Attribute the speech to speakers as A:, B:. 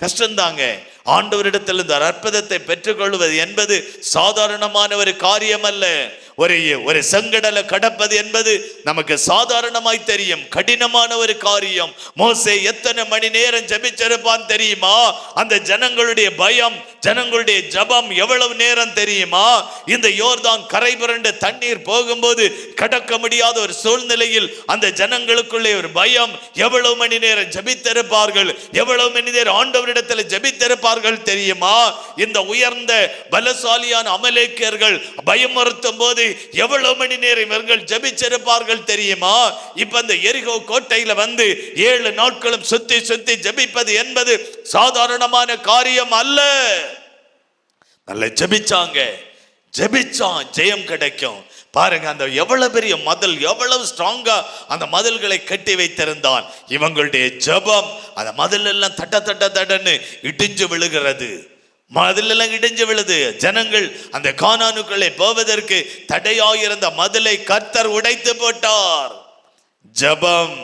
A: கஷ்டம்தாங்க. ஆண்டவரிடத்தில் இந்த அற்புதத்தை பெற்றுக்கொள்வது என்பது சாதாரணமான ஒரு காரியம் அல்ல. ஒரு செங்கடலை கடப்பது என்பது நமக்கு சாதாரணமாய் தெரியும், கடினமான ஒரு காரியம். மோசே எத்தனை மணி நேரம் ஜெபிச்சிருப்பான் தெரியுமா? அந்த ஜனங்களுடைய பயம், ஜனங்களுடைய ஜபம் எவ்வளவு நேரம் தெரியுமா? இந்த யோர்தான் கரை புரண்டு தண்ணீர் போகும்போது கடக்க முடியாத ஒரு சூழ்நிலையில் அந்த ஜனங்களுக்குள்ளே ஒரு பயம். எவ்வளவு மணி நேரம் ஜெபித்திருப்பார்கள், எவ்வளவு மணி நேரம் ஆண்டவரிடத்தில் ஜெபித்திருப்பார்கள் தெரியுமா? இந்த உயர்ந்த பலசாலியான அமலேக்கியர்கள் பயமுறுத்தும் போது எவ்வளவு மணி நேரம் இவர்கள் ஜெபிச்சிருப்பார்கள் தெரியுமா? இப்ப இந்த எரிகோ கோட்டையில வந்து 7 நாட்களும் சுத்தி சுத்தி ஜெபிப்பது என்பது சாதாரணமான காரியம் அல்ல. நல்ல ஜெபிச்சாங்க, ஜெபிச்சான் ஜெயம் கிடைக்கும். பாருங்க, அந்த எவ்வளவு பெரிய மதில், எவ்வளவு ஸ்ட்ராங்கா அந்த மதில்களை கட்டி வைத்திருந்தான். இவங்களுடைய ஜெபம் அந்த மதில் எல்லாம் தட்ட தட்ட தட்டன்னு இடிஞ்சு விழுகிறது. மதிலெல்லாம் இடிஞ்சு விழுது. ஜனங்கள் அந்த கானானுக்குள்ளே போவதற்கு தடையாயிருந்த மதிலை கர்த்தர் உடைத்து போட்டார். ஜெபம்